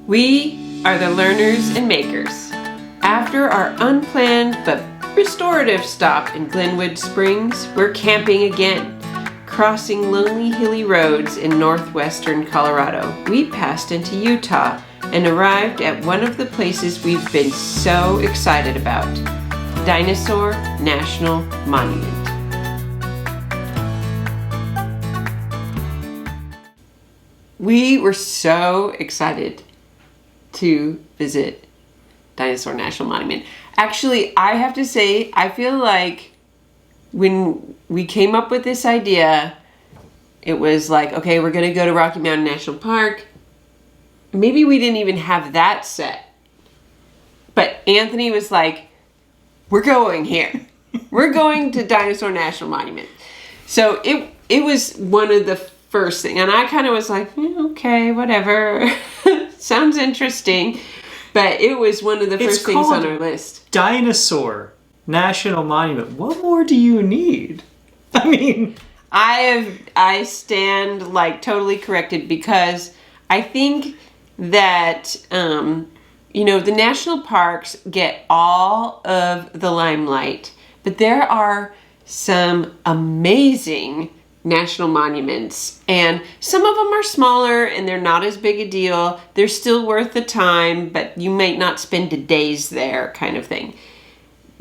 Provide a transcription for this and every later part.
We are the learners and makers. After our unplanned but restorative stop in Glenwood Springs, we're camping again, crossing lonely hilly roads in northwestern Colorado. We passed into Utah and arrived at one of the places we've been so excited about, Dinosaur National Monument. We were so excited to visit Dinosaur National Monument. Actually, I have to say, I feel like when we came up with this idea, it was like, okay, we're gonna go to Rocky Mountain National Park. Maybe we didn't even have that set. But Anthony was like, we're going here. We're going to Dinosaur National Monument. So it was one of the first thing, and I kind of was like, okay, whatever. Sounds interesting, but it was one of the first things on our list. Dinosaur National Monument. What more do you need? I mean, I stand like totally corrected, because I think that the national parks get all of the limelight, but there are some amazing national monuments, and some of them are smaller and they're not as big a deal. They're still worth the time, but you might not spend days there, kind of thing.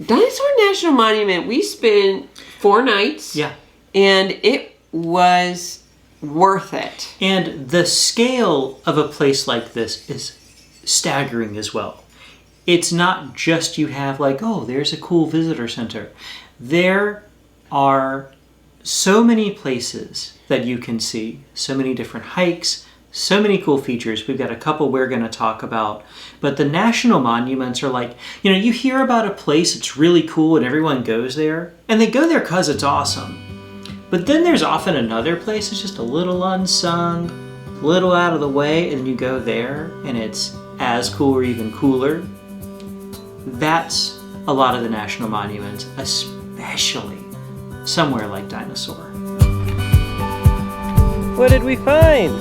Dinosaur National Monument, we spent 4 nights. Yeah. And it was worth it. And the scale of a place like this is staggering as well. It's not just you have like, oh, there's a cool visitor center. There are so many places that you can see, so many different hikes, so many cool features. We've got a couple we're going to talk about, but the national monuments are like, you hear about a place that's really cool and everyone goes there, and they go there because it's awesome. But then there's often another place that's just a little unsung, a little out of the way, and you go there and it's as cool or even cooler. That's a lot of the national monuments, especially somewhere like Dinosaur. What did we find?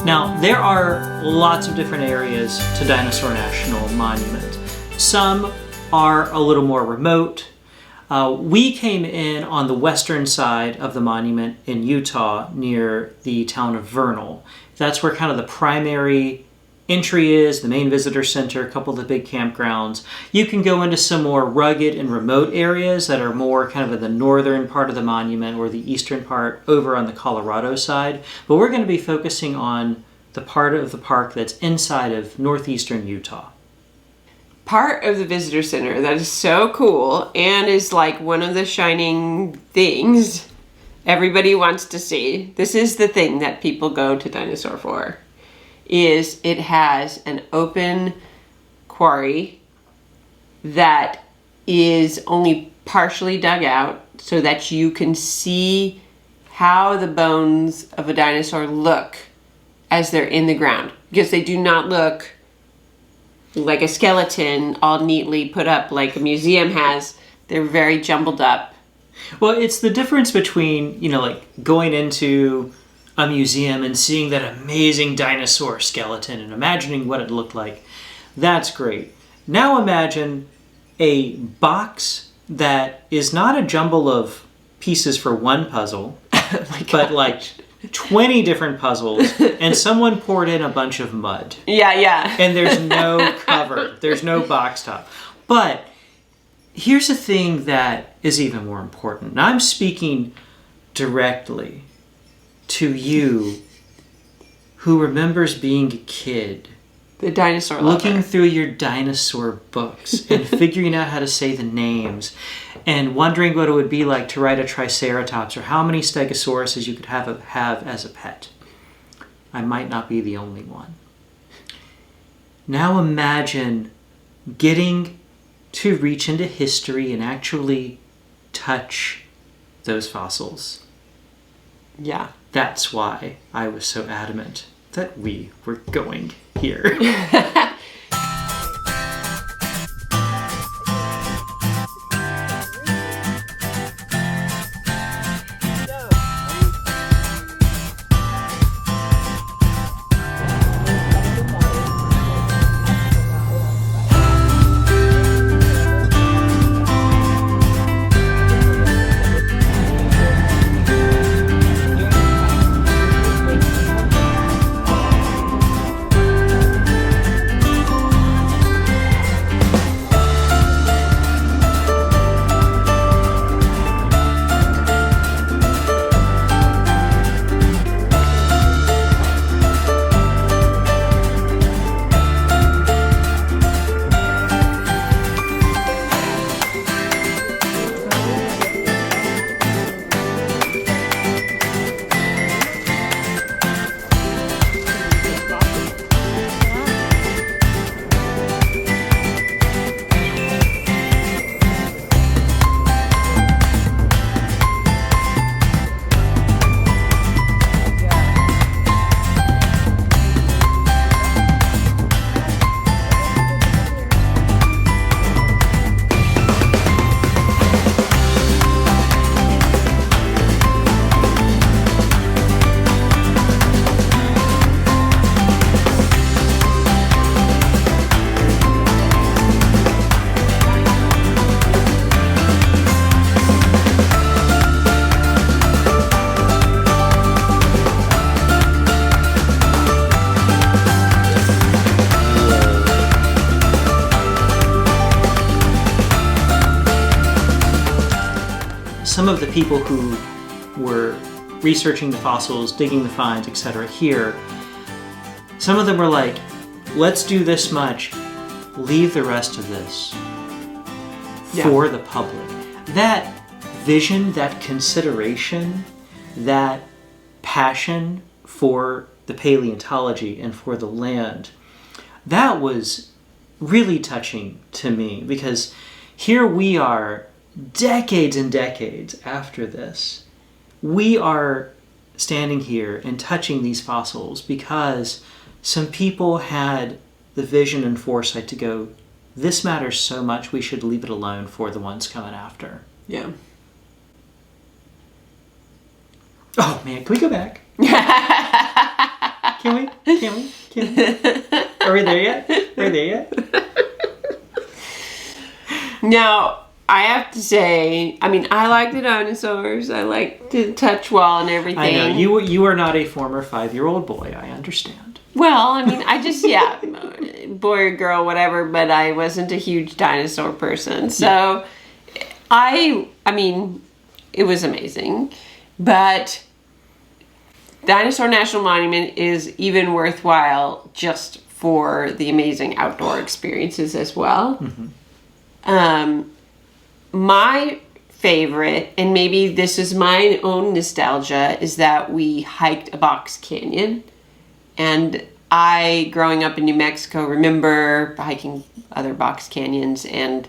Now, there are lots of different areas to Dinosaur National Monument. Some are a little more remote. We came in on the western side of the monument in Utah near the town of Vernal. That's where kind of the primary entry is, the main visitor center, a couple of the big campgrounds. You can go into some more rugged and remote areas that are more kind of in the northern part of the monument or the eastern part over on the Colorado side. But we're going to be focusing on the part of the park that's inside of northeastern Utah. Part of the visitor center that is so cool and is like one of the shining things everybody wants to see. This is the thing that people go to Dinosaur for. Is it has an open quarry that is only partially dug out so that you can see how the bones of a dinosaur look as they're in the ground, because they do not look like a skeleton all neatly put up like a museum has. They're very jumbled up. Well, it's the difference between, like going into a museum and seeing that amazing dinosaur skeleton and imagining what it looked like. That's great. Now imagine a box that is not a jumble of pieces for one puzzle, but like 20 different puzzles, and someone poured in a bunch of mud. Yeah. And there's no cover. There's no box top. But here's the thing that is even more important. And I'm speaking directly to you who remembers being a kid. The dinosaur lover. Looking through your dinosaur books and figuring out how to say the names and wondering what it would be like to ride a triceratops or how many stegosauruses you could have as a pet. I might not be the only one. Now imagine getting to reach into history and actually touch those fossils. Yeah. That's why I was so adamant that we were going here. Some of the people who were researching the fossils, digging the finds, etc. here, some of them were like, let's do this much, leave the rest of this for the public. That vision, that consideration, that passion for the paleontology and for the land, that was really touching to me, because here we are decades and decades after this. We are standing here and touching these fossils because some people had the vision and foresight to go, this matters so much, we should leave it alone for the ones coming after. Yeah. Oh man, can we go back? Can we? Are we there yet? Now, I have to say, I like the dinosaurs. I like to touch wall and everything. I know, you are not a former 5-year-old boy, I understand. Well, I just, boy or girl, whatever, but I wasn't a huge dinosaur person. So, it was amazing. But Dinosaur National Monument is even worthwhile just for the amazing outdoor experiences as well. Mm-hmm. My favorite, and maybe this is my own nostalgia, is that we hiked a box canyon. And I, growing up in New Mexico, remember hiking other box canyons, and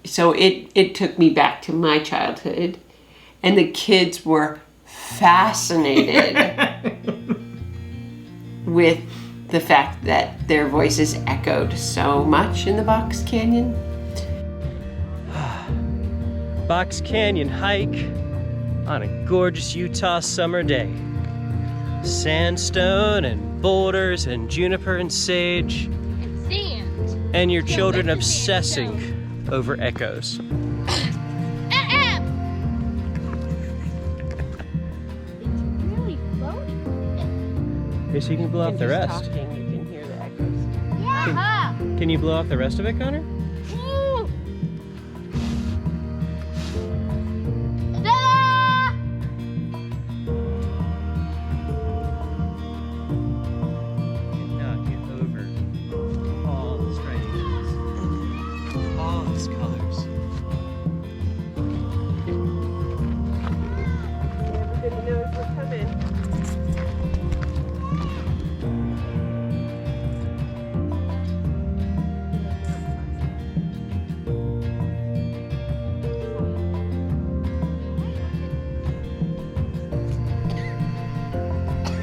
so it took me back to my childhood, and the kids were fascinated with the fact that their voices echoed so much in the box canyon. Box Canyon hike on a gorgeous Utah summer day. Sandstone and boulders and juniper and sage. And sand. And your children obsessing over echoes. Really floating. Here, so you can blow off the rest. Talking, you can hear the echoes. Yeah. Can you blow off the rest of it, Connor? Woo. Ta-da! Cannot get over all the strangeness, all these colors. Everybody knows we're coming.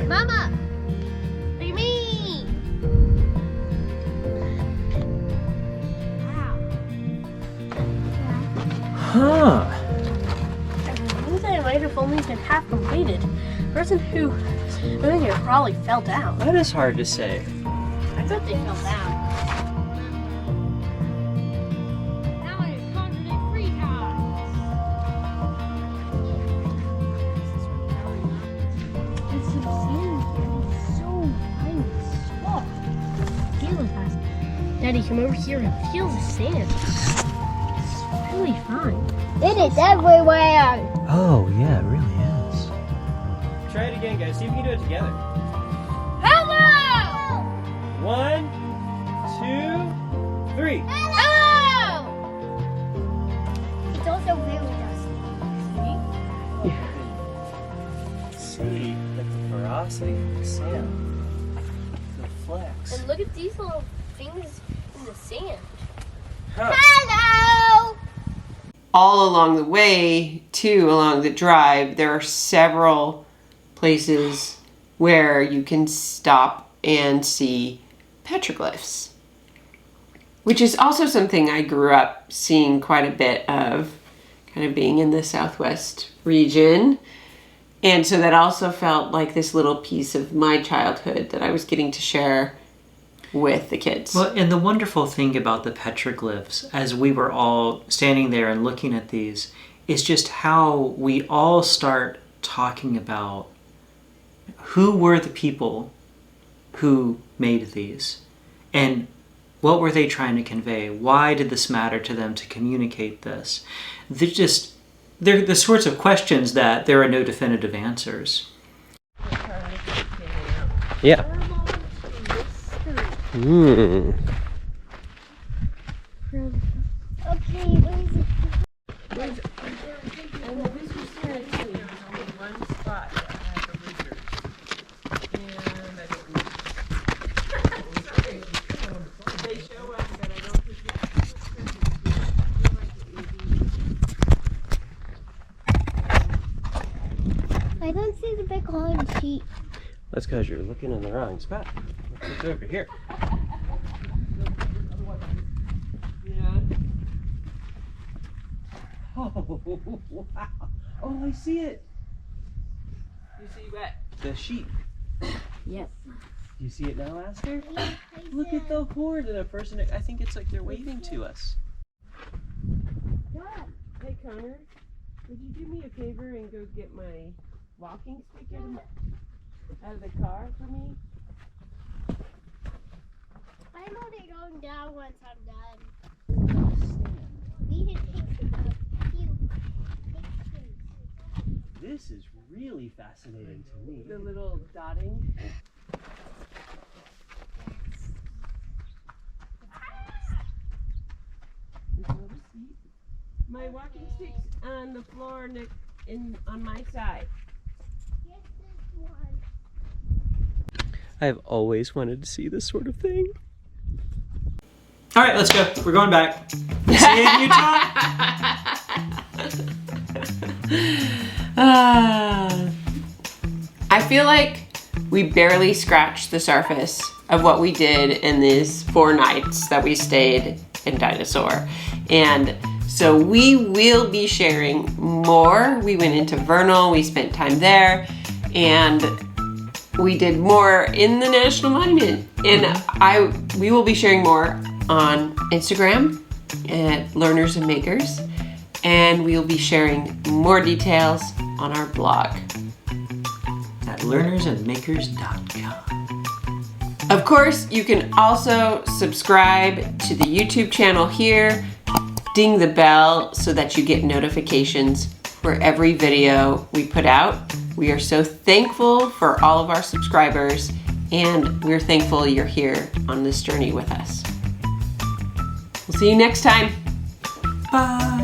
Mama! Look at me! Wow. Huh. Things I might have only been half completed. The person who doing it probably fell down. That is hard to say. I thought they fell down. Now I have conquered it 3 times. It's so sand here. It's so tiny, soft. Feel it fast. Daddy, come over here and feel the sand. It's really fine. It is everywhere! Oh, yeah, it really is. Try it again, guys. See if we can do it together. Hello! 1, 2, 3. Hello! It's also very dusty. See the porosity of the sand. The flex. And look at these little things in the sand. Huh. Hello! All along the way, too, along the drive, there are several places where you can stop and see petroglyphs, which is also something I grew up seeing quite a bit of, kind of being in the Southwest region. And so that also felt like this little piece of my childhood that I was getting to share with the kids. Well, and the wonderful thing about the petroglyphs, as we were all standing there and looking at these, is just how we all start talking about who were the people who made these, and what were they trying to convey? Why did this matter to them to communicate this? They're the sorts of questions that there are no definitive answers. Yeah. Hmm. Okay, where's it? And the visitor center too, there's only one spot that has a wizard. And I don't sorry. They show up, but I don't think I don't see the big horn sheep. That's because you're looking in the wrong spot. Let's look over here. Yeah. Oh, wow. Oh, I see it. You see what? The sheep. Yes. You see it now, Aster? Yeah, Look at the horn and a person. I think it's like they're waving to us. Hey Connor, would you do me a favor and go get my walking stick out of the car for me? I'm only going down once I'm done. We can take a few pictures. This is really fascinating to me. The little dotting. My walking stick's on the floor on my side. Yes, this one. I've always wanted to see this sort of thing. All right, let's go. We're going back. See you in Utah. I feel like we barely scratched the surface of what we did in these 4 nights that we stayed in Dinosaur. And so we will be sharing more. We went into Vernal, we spent time there, and we did more in the National Monument. And we will be sharing more on Instagram at Learners and Makers, and we will be sharing more details on our blog At learnersandmakers.com. Of course, you can also subscribe to the YouTube channel here, ding the bell so that you get notifications for every video we put out. We are so thankful for all of our subscribers, and we're thankful you're here on this journey with us. We'll see you next time. Bye.